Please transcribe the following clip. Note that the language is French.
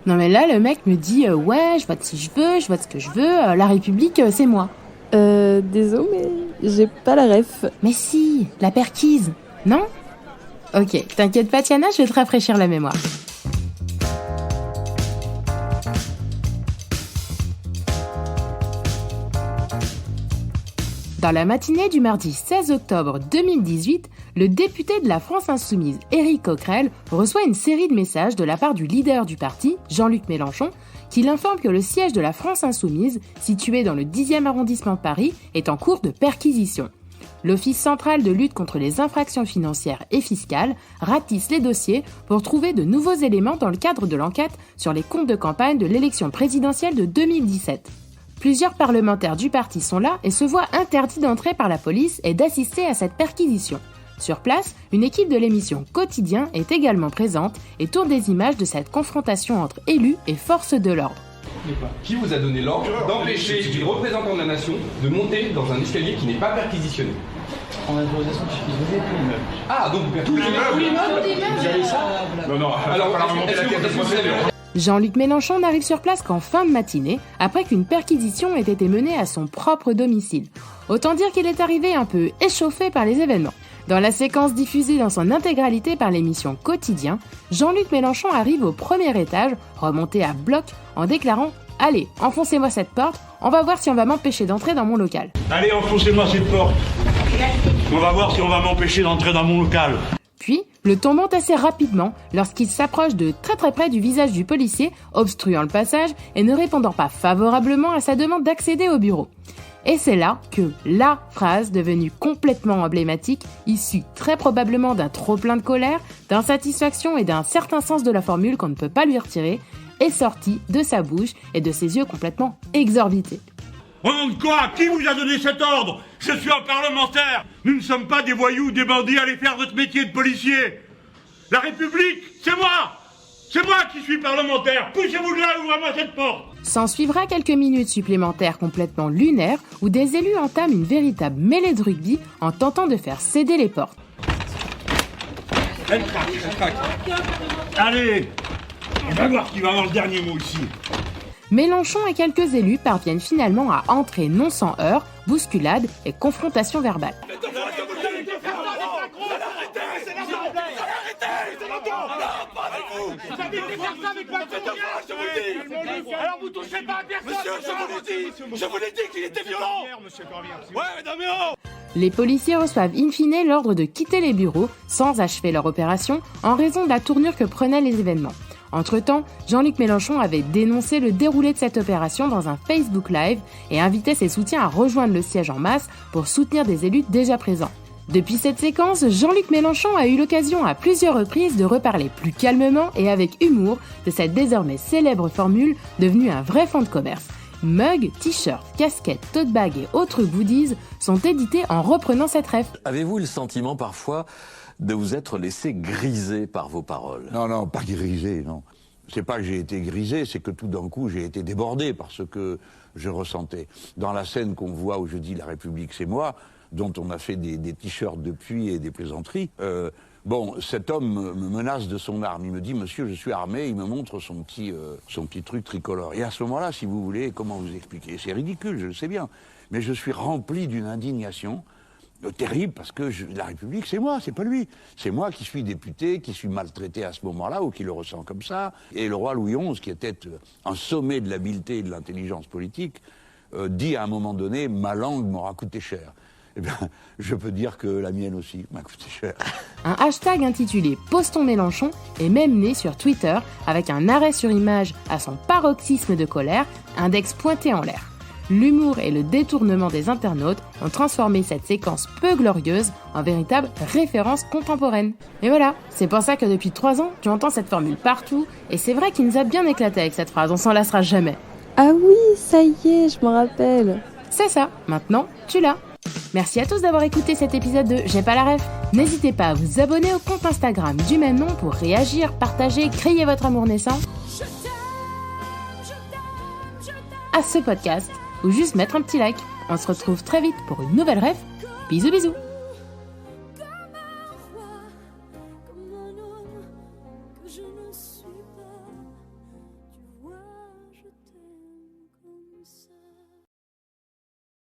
Non mais là, le mec me dit ouais, je vote si je veux, je vote ce que je veux, la République, c'est moi. Désolé, mais j'ai pas la ref. Mais si, la perquise, non ? Ok, t'inquiète pas Tiana, je vais te rafraîchir la mémoire. Dans la matinée du mardi 16 octobre 2018, le député de la France Insoumise, Éric Coquerel, reçoit une série de messages de la part du leader du parti, Jean-Luc Mélenchon, qui l'informe que le siège de la France Insoumise, situé dans le 10e arrondissement de Paris, est en cours de perquisition. L'Office central de lutte contre les infractions financières et fiscales ratisse les dossiers pour trouver de nouveaux éléments dans le cadre de l'enquête sur les comptes de campagne de l'élection présidentielle de 2017. Plusieurs parlementaires du parti sont là et se voient interdits d'entrer par la police et d'assister à cette perquisition. Sur place, une équipe de l'émission Quotidien est également présente et tourne des images de cette confrontation entre élus et forces de l'ordre. Qui vous a donné l'ordre d'empêcher les représentants de la nation de monter dans un escalier qui n'est pas perquisitionné? En autorisation de l'immeuble. Ah, donc vous perquisitionnez tout l'immeuble? Vous avez ça? Non, alors remonter la tête. Jean-Luc Mélenchon n'arrive sur place qu'en fin de matinée, après qu'une perquisition ait été menée à son propre domicile. Autant dire qu'il est arrivé un peu échauffé par les événements. Dans la séquence diffusée dans son intégralité par l'émission Quotidien, Jean-Luc Mélenchon arrive au premier étage, remonté à bloc, en déclarant « Allez, enfoncez-moi cette porte, on va voir si on va m'empêcher d'entrer dans mon local. » Allez, enfoncez-moi cette porte. On va voir si on va m'empêcher d'entrer dans mon local. Puis, le ton monte assez rapidement lorsqu'il s'approche de très près du visage du policier, obstruant le passage et ne répondant pas favorablement à sa demande d'accéder au bureau. Et c'est là que la phrase devenue complètement emblématique, issue très probablement d'un trop-plein de colère, d'insatisfaction et d'un certain sens de la formule qu'on ne peut pas lui retirer, est sortie de sa bouche et de ses yeux complètement exorbités. Au nom de quoi? Qui vous a donné cet ordre? Je suis un parlementaire. Nous ne sommes pas des voyous, des bandits, allez faire votre métier de policier. La République, c'est moi! C'est moi qui suis parlementaire. Poussez-vous de là, ouvrez-moi cette porte. S'en suivra quelques minutes supplémentaires complètement lunaires où des élus entament une véritable mêlée de rugby en tentant de faire céder les portes. Elle craque. Allez, on va voir qui va avoir le dernier mot ici. Mélenchon et quelques élus parviennent finalement à entrer non sans heurts, bousculades et confrontations verbales. Alors vous touchez pas à personne. Monsieur, je vous l'ai dit qu'il était violent. Ouais, non mais oh. Les policiers reçoivent in fine l'ordre de quitter les bureaux sans achever leur opération en raison de la tournure que prenaient les événements. Entre-temps, Jean-Luc Mélenchon avait dénoncé le déroulé de cette opération dans un Facebook Live et invitait ses soutiens à rejoindre le siège en masse pour soutenir des élus déjà présents. Depuis cette séquence, Jean-Luc Mélenchon a eu l'occasion à plusieurs reprises de reparler plus calmement et avec humour de cette désormais célèbre formule devenue un vrai fonds de commerce. Mugs, t-shirts, casquettes, tote bags et autres goodies sont édités en reprenant cette ref. Avez-vous le sentiment parfois de vous être laissé griser par vos paroles? Non, pas grisé, non. C'est pas que j'ai été grisé, c'est que tout d'un coup j'ai été débordé par ce que je ressentais. Dans la scène qu'on voit où je dis « La République, c'est moi », dont on a fait des t-shirts depuis et des plaisanteries, cet homme me menace de son arme. Il me dit « Monsieur, je suis armé », il me montre son petit truc tricolore. Et à ce moment-là, si vous voulez, comment vous expliquer? C'est ridicule, je le sais bien, mais je suis rempli d'une indignation terrible, parce que la République, c'est moi, c'est pas lui. C'est moi qui suis député, qui suis maltraité à ce moment-là, ou qui le ressent comme ça. Et le roi Louis XI, qui était un sommet de l'habileté et de l'intelligence politique, dit à un moment donné « Ma langue m'aura coûté cher ». Eh bien, je peux dire que la mienne aussi m'a coûté cher. Un hashtag intitulé « Postons Mélenchon » est même né sur Twitter avec un arrêt sur image à son paroxysme de colère, index pointé en l'air. L'humour et le détournement des internautes ont transformé cette séquence peu glorieuse en véritable référence contemporaine. Et voilà, c'est pour ça que depuis 3 ans, tu entends cette formule partout, et c'est vrai qu'il nous a bien éclaté avec cette phrase, on s'en lassera jamais. Ah oui, ça y est, je m'en rappelle. C'est ça, maintenant, tu l'as. Merci à tous d'avoir écouté cet épisode de J'ai pas la ref. N'hésitez pas à vous abonner au compte Instagram du même nom pour réagir, partager, crier votre amour naissant à ce podcast ou juste mettre un petit like. On se retrouve très vite pour une nouvelle ref. Bisous bisous.